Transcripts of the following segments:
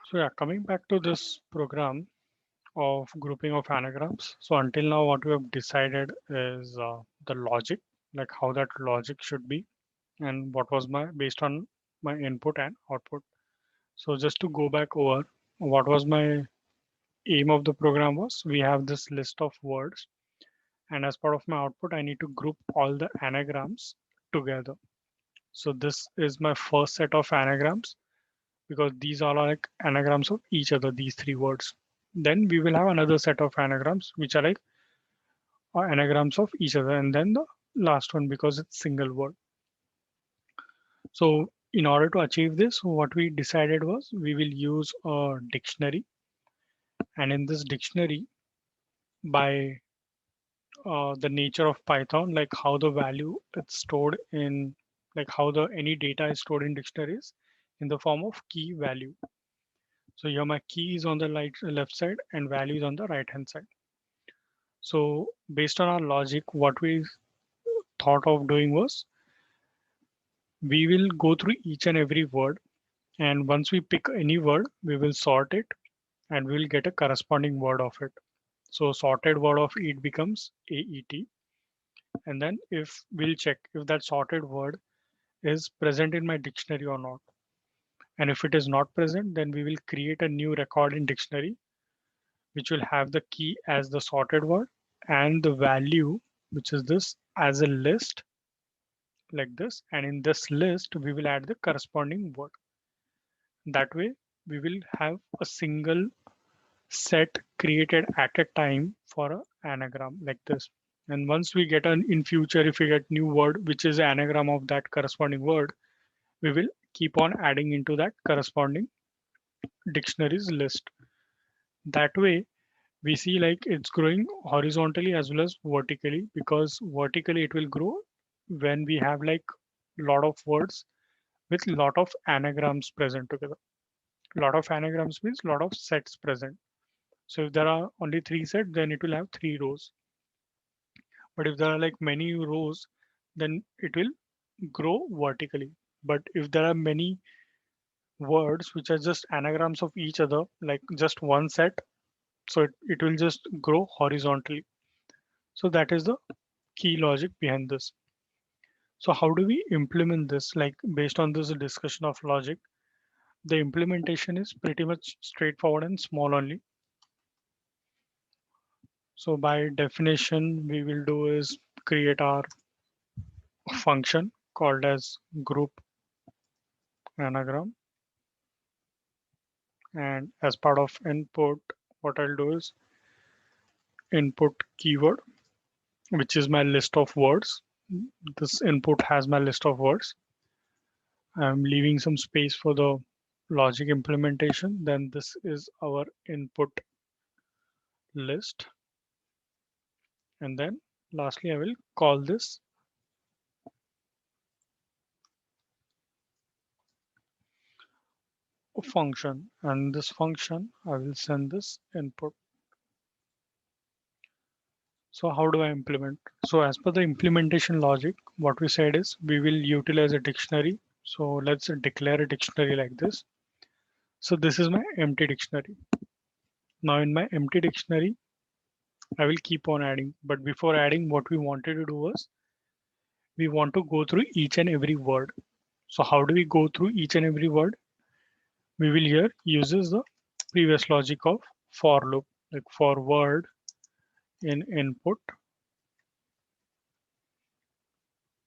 So yeah, coming back to this program of grouping of anagrams. So until now, what we have decided is the logic, like how that logic should be, and what was my based on my input and output. So just to go back over, what was my aim of the program was we have this list of words, and as part of my output, I need to group all the anagrams together. So this is my first set of anagrams because these all are like anagrams of each other, these three words. Then we will have another set of anagrams which are like anagrams of each other, and then the last one because it's single word. So in order to achieve this, what we decided was we will use a dictionary, and in this dictionary, by the nature of Python, like how the value it's stored in, like how the any data is stored in dictionaries in the form of key value. So here my key is on the left side and value is on the right hand side. So based on our logic, what we thought of doing was we will go through each and every word, and once we pick any word, we will sort it and we will get a corresponding word of it. So sorted word of it becomes AET, and then if we'll check if that sorted word is present in my dictionary or not. And if it is not present, then we will create a new record in dictionary, which will have the key as the sorted word and the value, which is this, as a list like this. And in this list, we will add the corresponding word. That way, we will have a single set created at a time for an anagram like this. And once we get an in future, if we get new word, which is anagram of that corresponding word, we will keep on adding into that corresponding dictionaries list. That way, we see like it's growing horizontally as well as vertically, because vertically it will grow when we have like lot of words with lot of anagrams present together. Lot of anagrams means lot of sets present. So if there are only three sets, then it will have three rows. But if there are like many rows, then it will grow vertically. But if there are many words which are just anagrams of each other, like just one set, so it will just grow horizontally. So that is the key logic behind this. So how do we implement this? Like based on this discussion of logic, the implementation is pretty much straightforward and small only. So by definition, we will do is create our function called as group anagram. And as part of input, what I'll do is input keyword, which is my list of words. This input has my list of words. I'm leaving some space for the logic implementation. Then this is our input list. And then lastly, I will call this a function. And this function, I will send this input. So how do I implement? So as per the implementation logic, what we said is we will utilize a dictionary. So let's declare a dictionary like this. So this is my empty dictionary. Now in my empty dictionary, I will keep on adding. But before adding, what we wanted to do was we want to go through each and every word. So how do we go through each and every word? We will here uses the previous logic of for loop, like for word in input.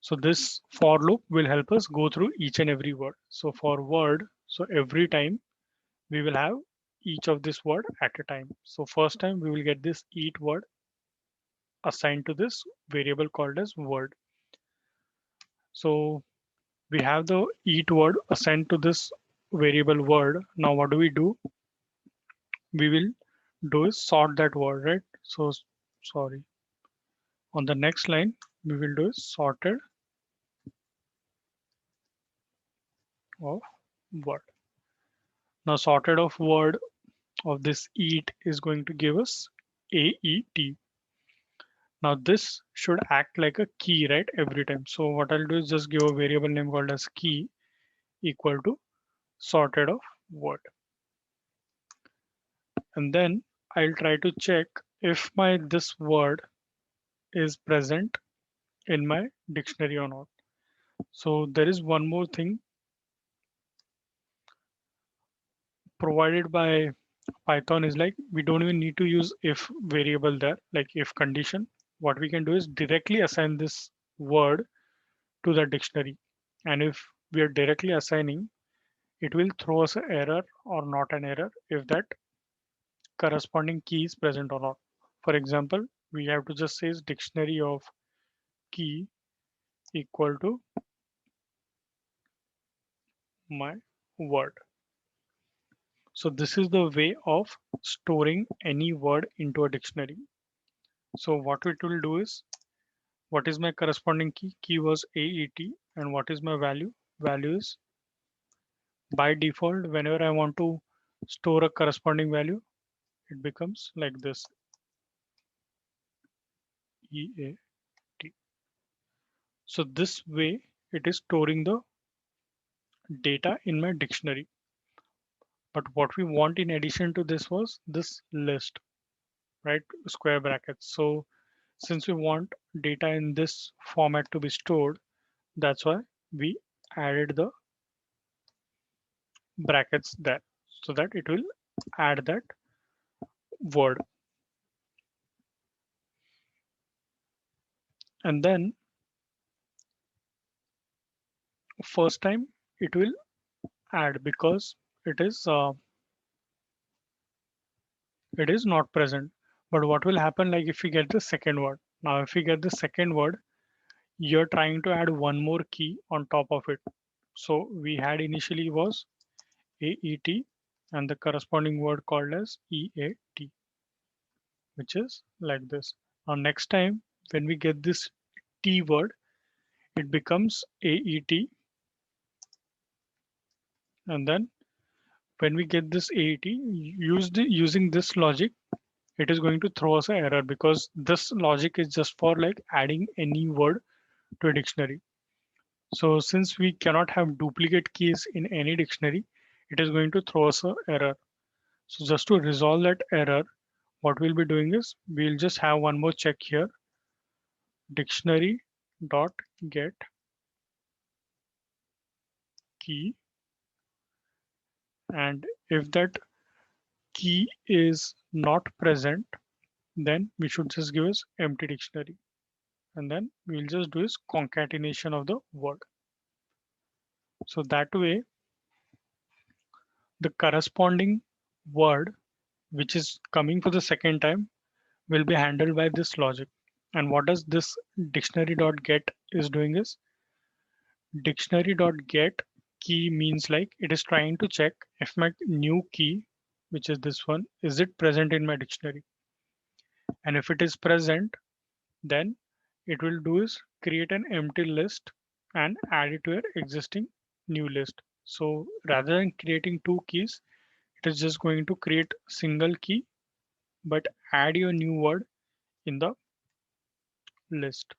So this for loop will help us go through each and every word. So for word, so every time we will have each of this word at a time. So first time we will get this eat word assigned to this variable called as word. So we have the eat word assigned to this variable word. Now what do? We will do is sort that word, right? So sorry. On the next line, we will do is sorted of word. Now sorted of word of this eat is going to give us AET. Now this should act like a key, right? Every time. So what I'll do is just give a variable name called as key equal to sorted of word. and then I'll try to check if my this word is present in my dictionary or not. So there is one more thing provided by Python is like we don't even need to use if variable there, like if condition. What we can do is directly assign this word to the dictionary. And if we are directly assigning, it will throw us an error or not an error if that corresponding key is present or not. For example, we have to just say dictionary of key equal to my word. So this is the way of storing any word into a dictionary. So what it will do is, what is my corresponding key? Key was AET, and what is my value? Value is by default, whenever I want to store a corresponding value, it becomes like this EAT. So this way it is storing the data in my dictionary. But what we want in addition to this was this list, right? Square brackets. So since we want data in this format to be stored, that's why we added the brackets there so that it will add that word. And then first time it will add because it is not present. But what will happen like if we get the second word? Now if we get the second word, you're trying to add one more key on top of it. So we had initially was AET and the corresponding word called as EAT, which is like this. Now next time when we get this T word, it becomes AET, and then when we get this AET, using this logic, it is going to throw us an error because this logic is just for like adding any word to a dictionary. So since we cannot have duplicate keys in any dictionary, it is going to throw us an error. So just to resolve that error, what we'll be doing is we'll just have one more check here, dictionary dot get key, and if that key is not present, then we should just give us empty dictionary, and then we'll just do is concatenation of the word. So that way the corresponding word which is coming for the second time will be handled by this logic. And what does this dictionary.get is doing is dictionary.get key means like it is trying to check if my new key, which is this one, is it present in my dictionary? And if it is present, then it will do is create an empty list and add it to your existing new list. So rather than creating two keys, it is just going to create single key, but add your new word in the list.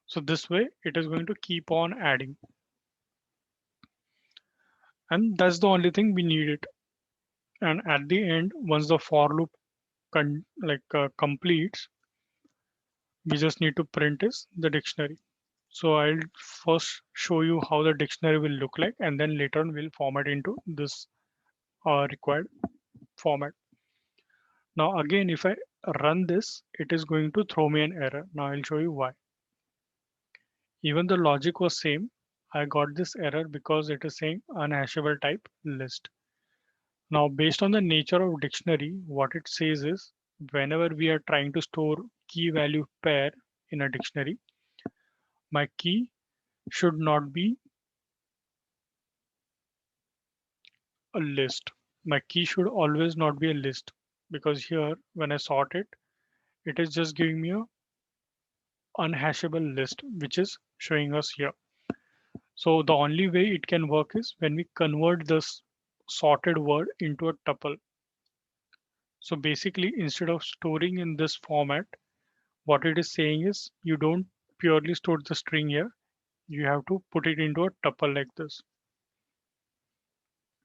So this way it is going to keep on adding. And that's the only thing we need it. And at the end, once the for loop completes, we just need to print is the dictionary. So I'll first show you how the dictionary will look like, and then later on we'll format into this required format. Now again, if I run this, it is going to throw me an error. Now I'll show you why. Even the logic was same. I got this error because it is saying unhashable type list. Now, based on the nature of dictionary, what it says is whenever we are trying to store key value pair in a dictionary, my key should not be a list. My key should always not be a list because here when I sort it, it is just giving me a unhashable list, which is showing us here. So the only way it can work is when we convert this sorted word into a tuple. So basically, instead of storing in this format, what it is saying is you don't purely store the string here. You have to put it into a tuple like this.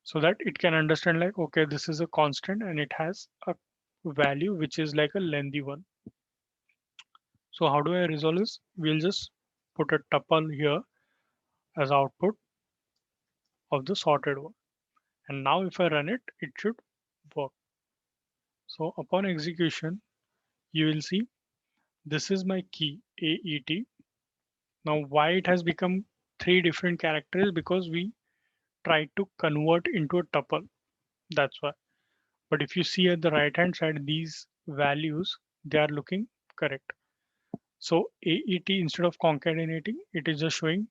so that it can understand like, okay, this is a constant and it has a value which is like a lengthy one. So how do I resolve this? We'll just put a tuple here as output of the sorted one. And now if I run it, it should work. So upon execution, you will see this is my key AET. Now why it has become three different characters? Because we tried to convert into a tuple. That's why. But if you see at the right hand side, these values, they are looking correct. So AET, instead of concatenating, it is just showing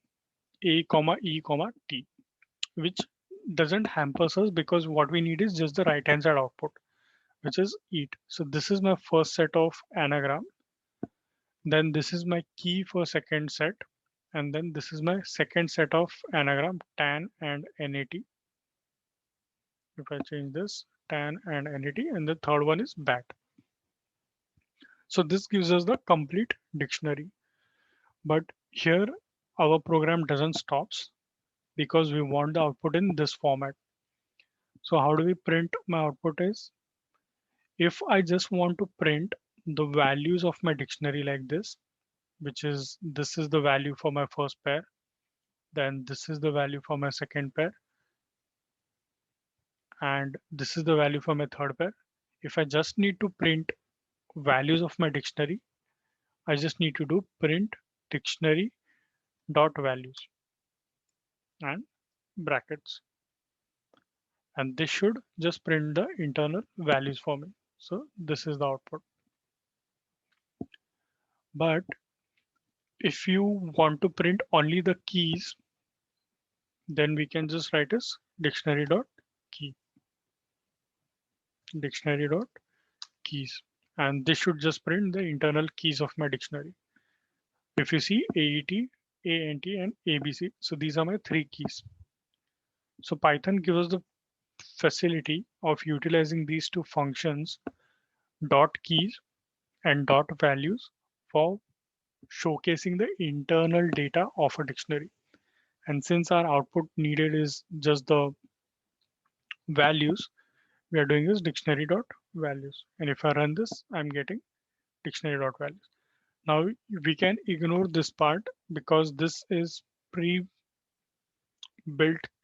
A comma E comma T, which doesn't hamper us because what we need is just the right hand side output, which is EAT. So this is my first set of anagram. Then this is my key for second set. And then this is my second set of anagram, tan and NAT. If I change this, tan and NAT, and the third one is bat. So this gives us the complete dictionary. But here our program doesn't stops because we want the output in this format. So how do we print my output is, if I just want to print the values of my dictionary like this is the value for my first pair, then this is the value for my second pair, and this is the value for my third pair. If I just need to print values of my dictionary, I just need to do print dictionary dot values and brackets. And this should just print the internal values for me. So this is the output. But if you want to print only the keys, then we can just write as dictionary dot key, dictionary dot keys. And this should just print the internal keys of my dictionary. If you see AET, ANT, and ABC, so these are my three keys. So Python gives us the facility of utilizing these two functions, dot keys and dot values, for showcasing the internal data of a dictionary. And since our output needed is just the values, we are doing is dictionary dot values. And if I run this, I'm getting dictionary dot values. Now we can ignore this part because this is pre-built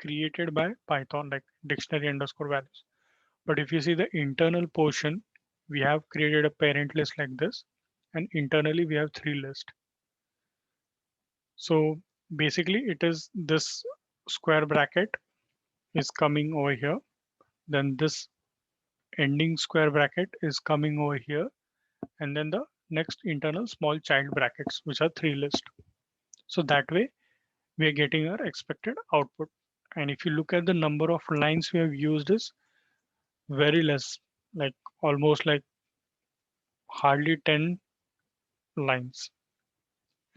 created by Python, like dictionary underscore values. But if you see the internal portion, we have created a parent list like this, and internally we have three lists. So basically it is this square bracket is coming over here. Then this ending square bracket is coming over here. And then the next internal small child brackets, which are three lists. So that way we are getting our expected output. And if you look at the number of lines we have used is very less, like almost like hardly 10 lines.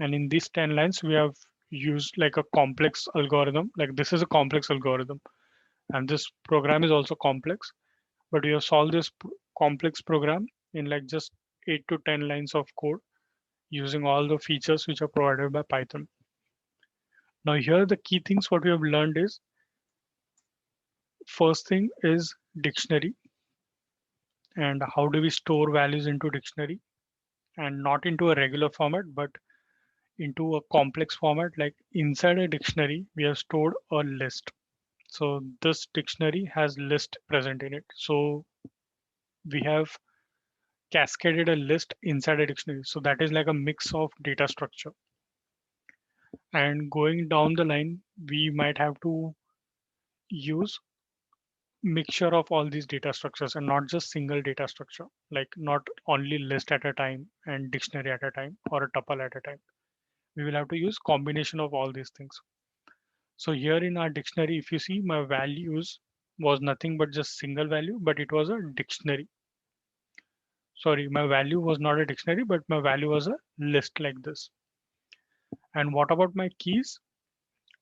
And in these 10 lines, we have used like a complex algorithm. Like this is a complex algorithm. And this program is also complex, but you have solved this complex program in like just 8 to 10 lines of code using all the features which are provided by Python. Now here the key things what we have learned is, first thing is dictionary, and how do we store values into dictionary, and not into a regular format but into a complex format. Like inside a dictionary we have stored a list, so this dictionary has list present in it, so we have cascaded a list inside a dictionary, so that is like a mix of data structure. And going down the line we might have to use mixture of all these data structures and not just single data structure, like not only list at a time and dictionary at a time or a tuple at a time. We will have to use combination of all these things. So here in our dictionary, if you see, my values was nothing but just single value, but it was a dictionary. Sorry, my value was not a dictionary, but my value was a list like this. And what about my keys?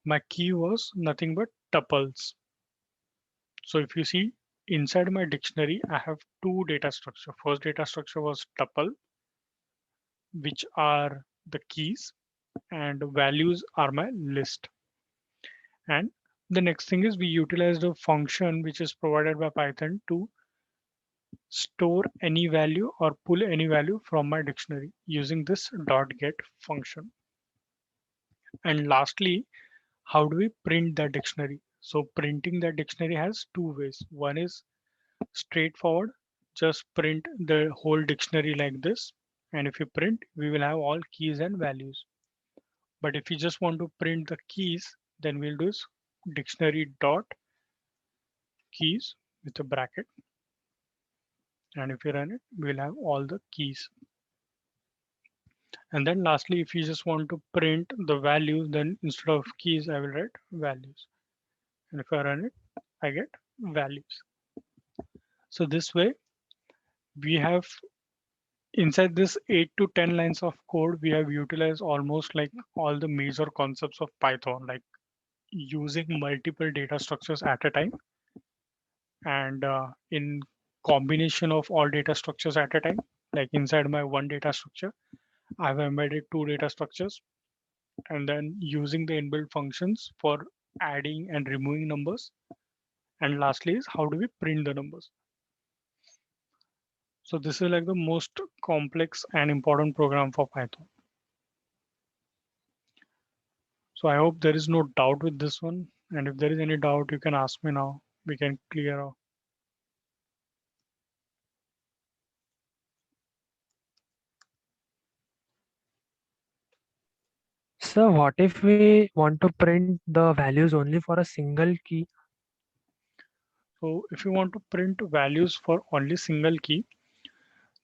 My key was nothing but tuples. So if you see inside my dictionary, I have two data structure. First data structure was tuple, which are the keys, and values are my list. And The next thing is we utilize the function which is provided by Python to store any value or pull any value from my dictionary using this .get function. And lastly, how do we print that dictionary? So printing that dictionary has two ways. One is straightforward, just print the whole dictionary like this. And if you print, we will have all keys and values. But if you just want to print the keys, then we'll do is dictionary dot keys with a bracket. And if you run it, we'll have all the keys. And then lastly, if you just want to print the values, then instead of keys, I will write values. And if I run it, I get values. So this way, we have inside this 8 to 10 lines of code, we have utilized almost like all the major concepts of Python, like using multiple data structures at a time and in combination of all data structures at a time. Like inside my one data structure, I've embedded two data structures and then using the inbuilt functions for adding and removing numbers. And lastly is how do we print the numbers? So this is like the most complex and important program for Python. So I hope there is no doubt with this one. And if there is any doubt, you can ask me now. We can clear out. So what if we want to print the values only for a single key? So if you want to print values for only single key,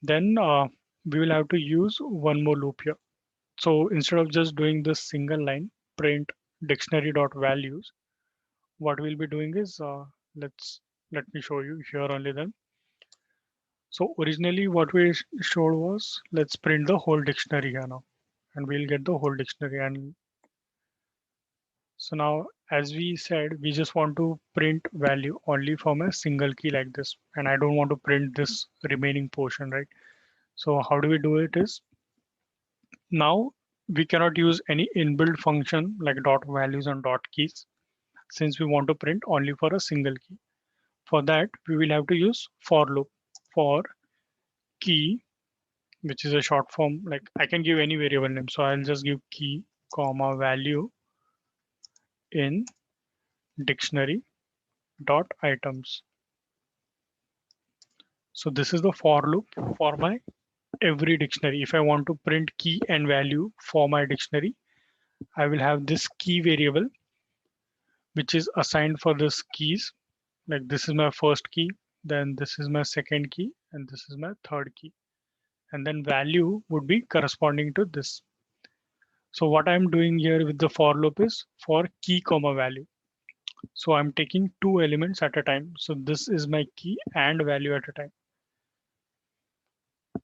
then we will have to use one more loop here. So instead of just doing this single line print dictionary.values, what we'll be doing is let me show you here only then. So originally what we showed was let's print the whole dictionary here now, and we'll get the whole dictionary. And so now, as we said, we just want to print value only from a single key like this, and I don't want to print this remaining portion, right? So how do we do it is now we cannot use any inbuilt function like dot values and dot keys since we want to print only for a single key. For that, we will have to use for loop for key, which is a short form. Like I can give any variable name. So I'll just give key, comma, value in dictionary dot items. So this is the for loop for my every dictionary. If I want to print key and value for my dictionary, I will have this key variable, which is assigned for this keys. Like this is my first key, then this is my second key, and this is my third key. And then value would be corresponding to this. So what I'm doing here with the for loop is for key comma value. So I'm taking two elements at a time. So this is my key and value at a time.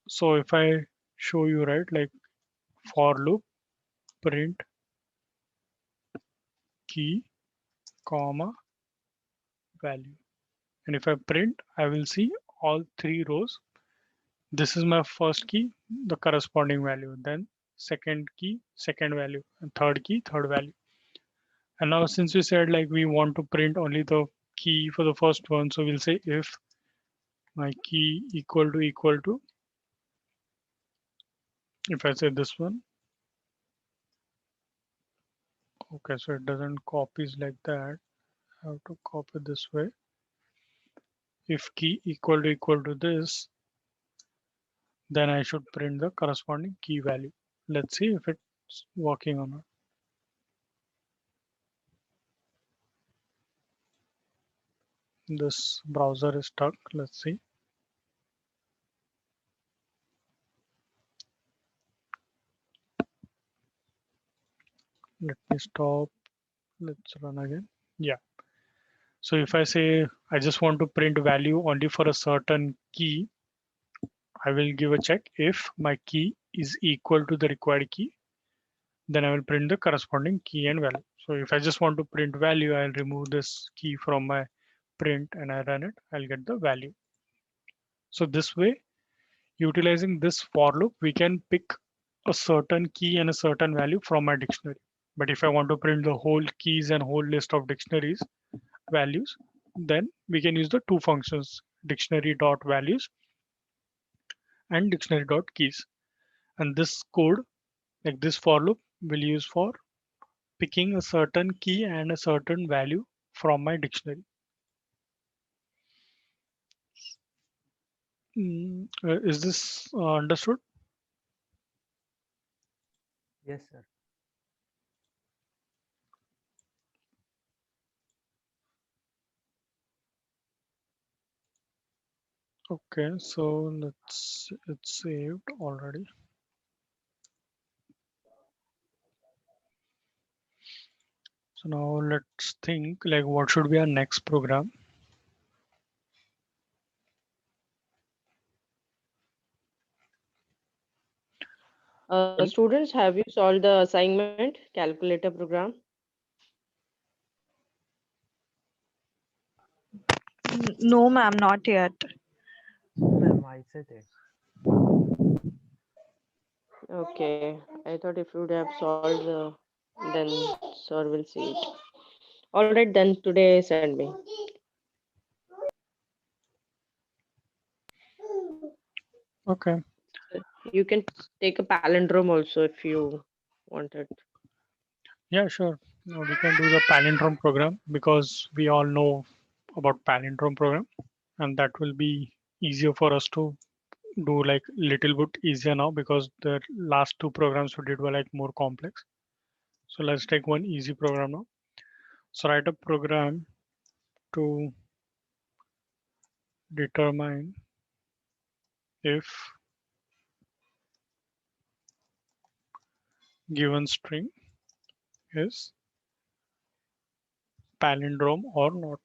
So if I show you right, like for loop print key comma value. And if I print, I will see all three rows. This is my first key, the corresponding value, then second key, second value, and third key, third value. And now since we said like we want to print only the key for the first one, so we'll say if my key equal to, if I say this one, okay, so it doesn't copies like that. I have to copy this way. If key equal to this, then I should print the corresponding key value. Let's see if it's working or not. This browser is stuck. Let's see. Let me stop. Let's run again. Yeah. So if I say I just want to print value only for a certain key, I will give a check. If my key is equal to the required key, then I will print the corresponding key and value. So if I just want to print value, I'll remove this key from my print and I run it, I'll get the value. So this way, utilizing this for loop, we can pick a certain key and a certain value from my dictionary. But if I want to print the whole keys and whole list of dictionaries values, then we can use the two functions, dictionary dot values and dictionary dot keys. And this code, like this for loop, will use for picking a certain key and a certain value from my dictionary. Is this understood? Yes, sir. Okay, so it's saved already. So now let's think like what should be our next program. Well, Students, have you solved the assignment calculator program? No, ma'am, not yet. No, ma'am, व्हायचं आहे ते. Okay, I thought if you would have solved then sir will see it. All right, then today send me. okay. You can take a palindrome also if you wanted. Yeah, sure. We can do the palindrome program because we all know about palindrome program, and that will be easier for us to do like little bit easier now because the last two programs we did were like more complex. So let's take one easy program now. So write a program to determine if given string is palindrome or not.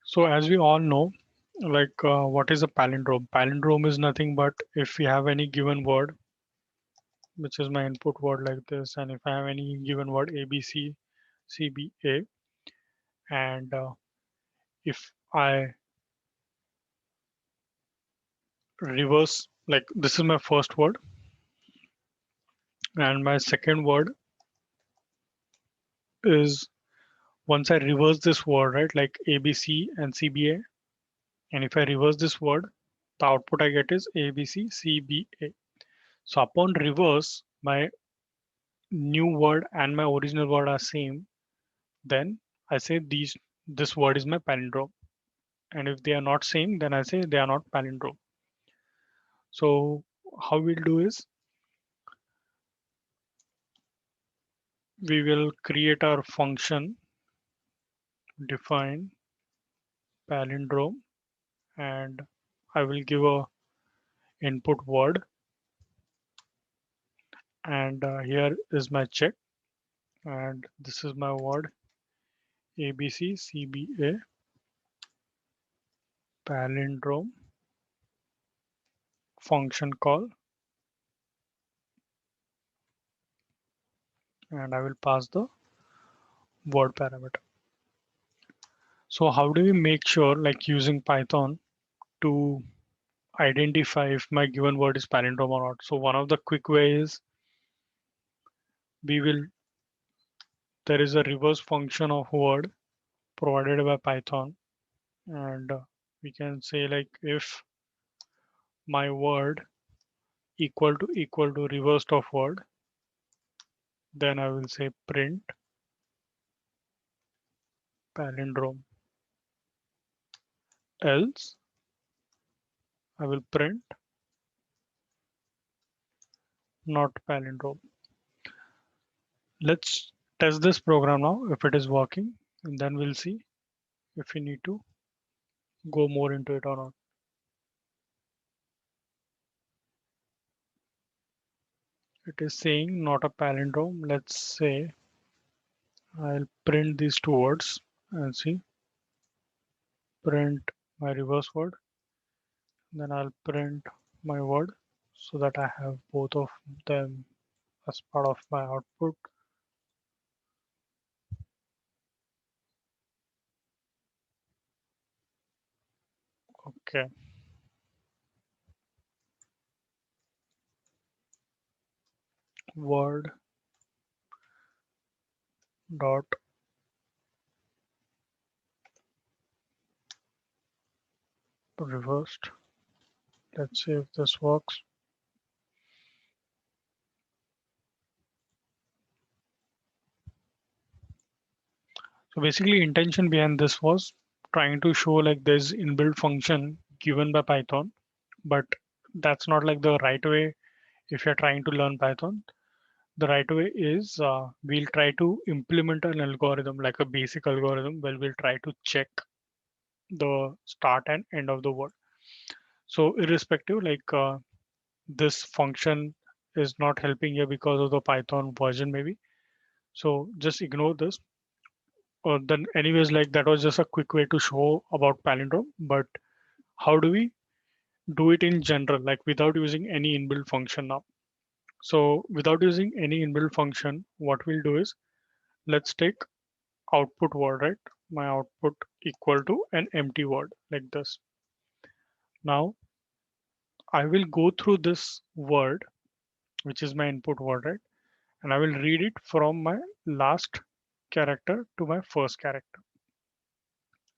So as we all know, like what is a palindrome? Palindrome is nothing but if we have any given word, which is my input word like this, and if I have any given word A, B, C, C, B, A, and if I reverse, like this is my first word, and my second word is once I reverse this word, right, like A, B, C, and C, B, A, and if I reverse this word, the output I get is A, B, C, C, B, A. So upon reverse, my new word and my original word are same, then I say this word is my palindrome. And if they are not same, then I say they are not palindrome. So how we'll do is we will create our function define palindrome, and I will give a input word, and here is my check, and this is my word ABCCBA palindrome function call, and I will pass the word parameter. So how do we make sure, like using Python, to identify if my given word is palindrome or not? So one of the quick ways we will, there is a reverse function of word provided by Python, and we can say like if my word equal to reversed of word, then I will say print palindrome. Else I will print not palindrome. Let's test this program now if it is working, and then we'll see if we need to go more into it or not. It is saying not a palindrome. Let's say I'll print these two words and see, print my reverse word, then I'll print my word so that I have both of them as part of my output. Okay, word dot reversed. Let's see if this works. So basically intention behind this was trying to show like there's inbuilt function given by Python, but that's not like the right way if you're trying to learn Python. The right way is we'll try to implement an algorithm like a basic algorithm where we'll try to check the start and end of the word. So irrespective, like this function is not helping here because of the Python version maybe. So just ignore this. Then anyways, like that was just a quick way to show about palindrome, but how do we do it in general, like without using any inbuilt function now? So without using any inbuilt function, what we'll do is let's take output word, right? My output equal to an empty word like this. Now I will go through this word, which is my input word, right? And I will read it from my last character to my first character.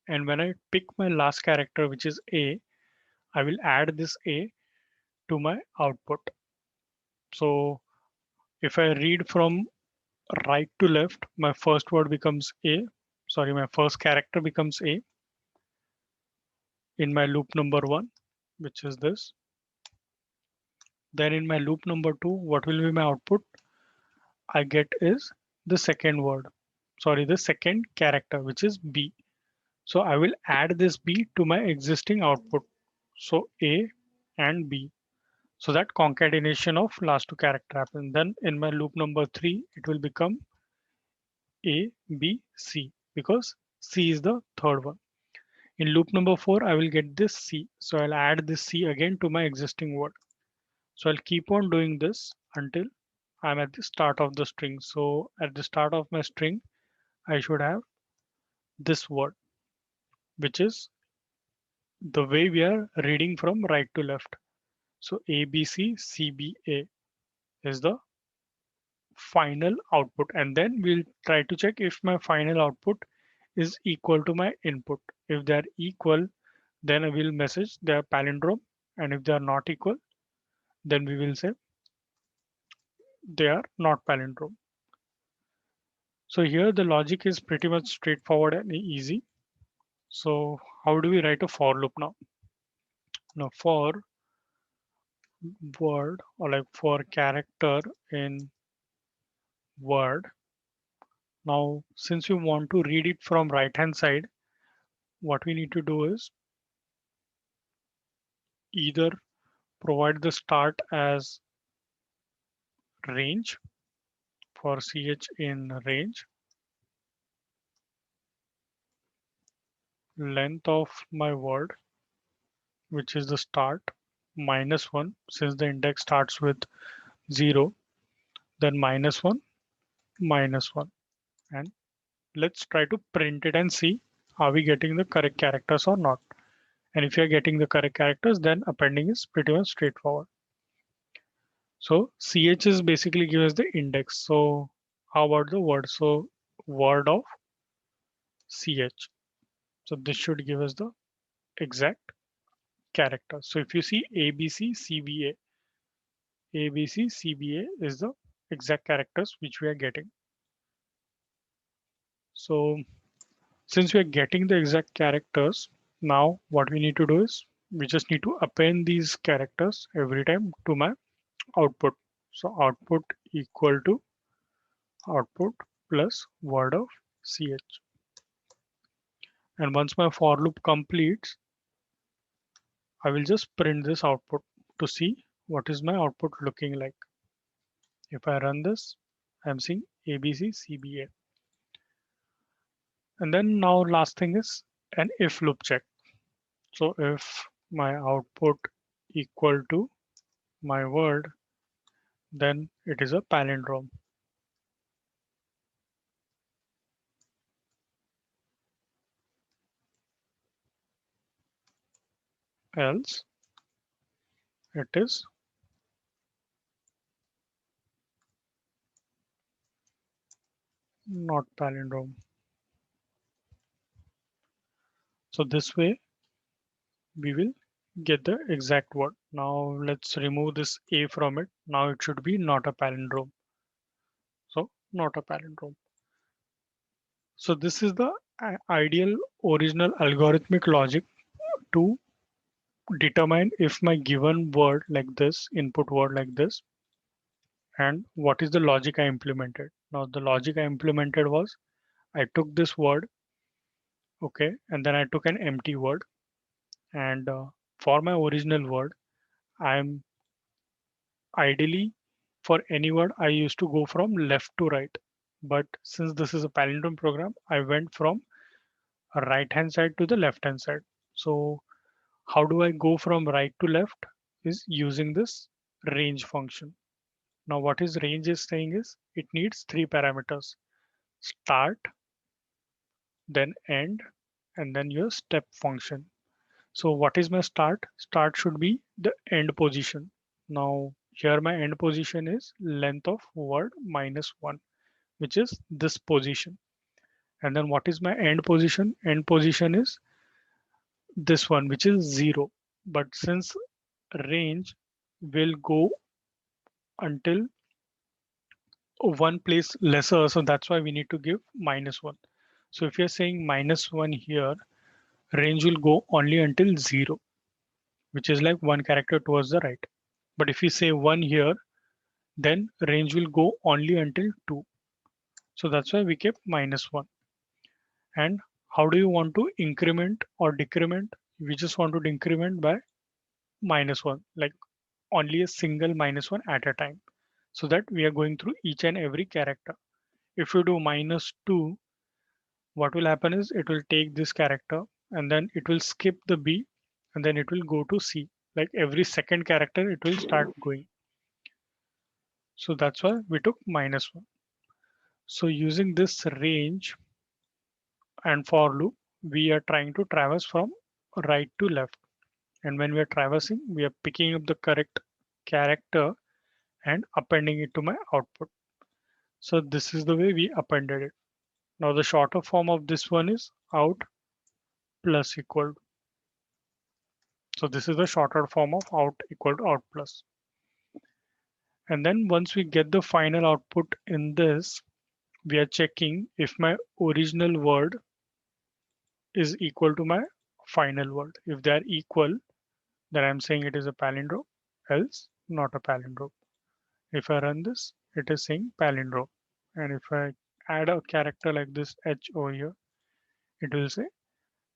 And when I pick my last character, which is A, I will add this A to my output. So if I read from right to left, my first word becomes A. Sorry, my first character becomes A in my loop number one, which is this. Then in my loop number two, what will be my output? I get is the second word. Sorry, the second character, which is B. So I will add this B to my existing output. So A and B. So that concatenation of last two character happens. Then in my loop number three, it will become A, B, C because C is the third one. In loop number four, I will get this C. So I'll add this C again to my existing word. So I'll keep on doing this until I'm at the start of the string. So at the start of my string, I should have this word, which is the way we are reading from right to left. So ABCCBA is the final output. And then we'll try to check if my final output is equal to my input. If they are equal, then I will message they are palindrome. And if they are not equal, then we will say they are not palindrome. So here the logic is pretty much straightforward and easy. So how do we write a for loop now? Now for word or like for character in word. Now since we want to read it from right hand side, what we need to do is either provide the start as range for ch in range, length of my word, which is the start, minus one, since the index starts with 0, then minus 1, minus 1. And let's try to print it and see are we getting the correct characters or not. And if you're getting the correct characters, then appending is pretty much straightforward. So ch is basically gives us the index. So how about the word? So word of ch. So this should give us the exact character. So if you see ABC, CBA, ABC, CBA is the exact characters which we are getting. So since we are getting the exact characters, now what we need to do is we just need to append these characters every time to my output. So output equal to output plus word of ch. And once my for loop completes, I will just print this output to see what is my output looking like. If I run this, I'm seeing ABC, CBA. And then now last thing is an if loop check. So if my output equal to my word, then it is a palindrome. Else it is not palindrome. So this way we will get the exact word. Now let's remove this A from it. Now it should be not a palindrome. So not a palindrome. So this is the ideal original algorithmic logic to determine if my given word like this, input word like this, and what is the logic I implemented. Now the logic I implemented was I took this word, okay, and then I took an empty word, and for my original word, I'm ideally for any word I used to go from left to right. But since this is a palindrome program, I went from a right hand side to the left hand side. So how do I go from right to left is using this range function. Now what is range is saying is it needs three parameters: start, then end, and then your step function. So what is my start? Start should be the end position. Now here my end position is length of word minus one, which is this position. And then what is my end position? End position is this one, which is zero. But since range will go until one place lesser, so that's why we need to give minus one. So if you're saying minus one here, range will go only until zero, which is like one character towards the right. But if we say one here, then range will go only until two. So that's why we kept minus one. And how do you want to increment or decrement? We just want to decrement by minus one, like only a single minus one at a time, so that we are going through each and every character. If you do minus two, what will happen is it will take this character and then it will skip the B and then it will go to C. Like every second character, it will start going. So that's why we took minus one. So using this range and for loop, we are trying to traverse from right to left. And when we are traversing, we are picking up the correct character and appending it to my output. So this is the way we appended it. Now the shorter form of this one is out plus equal. So this is the shorter form of out equal to out plus. And then once we get the final output in this, we are checking if my original word is equal to my final word. If they are equal, then I'm saying it is a palindrome, else not a palindrome. If I run this, it is saying palindrome. And if I add a character like this H over here, it will say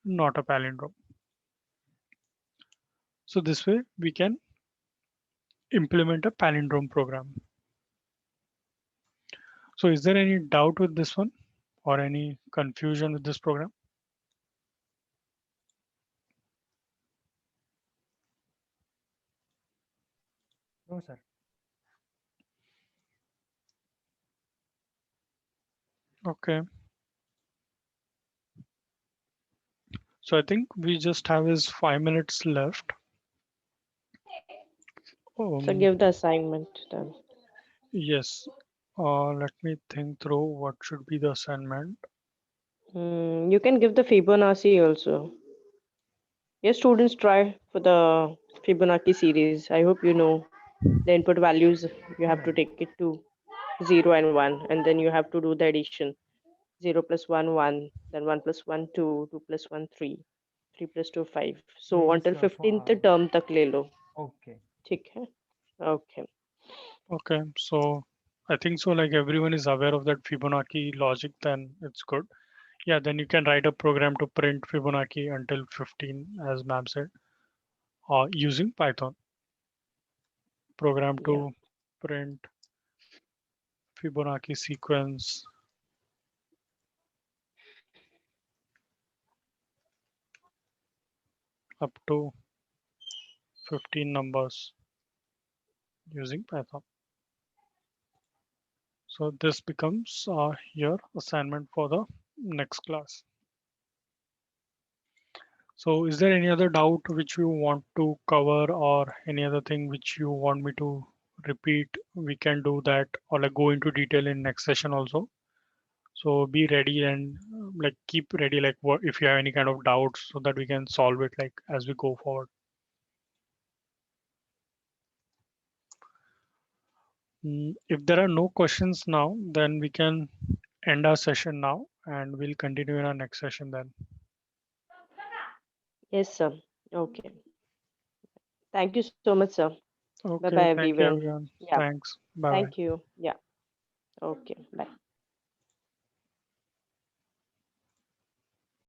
not a palindrome. So this way we can implement a palindrome program. So is there any doubt with this one or any confusion with this program? No, sir. Okay. So I think we just have is 5 minutes left. So Um, give the assignment then. yes. Let me think through what should be the assignment. You can give the Fibonacci also. Yes, students try for the Fibonacci series. I hope you know the input values. You have to Right. take it to 0 and 1, and then you have to do the addition. 0 plus 1, 1, then 1 plus 1, 2, 2 plus 1, 3, 3 plus 2, 5. So Means until 15th for term तक ले लो. okay. ठीक है? Okay. Okay, so I think so like everyone is aware of that Fibonacci logic, then it's good. Yeah, then you can write a program to print Fibonacci until 15, as ma'am said, using Python. Program Yeah. to print Fibonacci sequence up to 15 numbers using Python. So this becomes your assignment for the next class. So is there any other doubt which you want to cover or any other thing which you want me to repeat? We can do that or like go into detail in next session also. So be ready and like keep ready, like what if you have any kind of doubts, so that we can solve it like as we go forward. If there are no questions now, then we can end our session now and we'll continue in our next session then. Yes, sir. Okay. Thank you so much, sir. Bye bye, Okay, thank you everyone. everyone. Yeah. Thanks. Bye bye. Thank you. Yeah. Okay. Bye.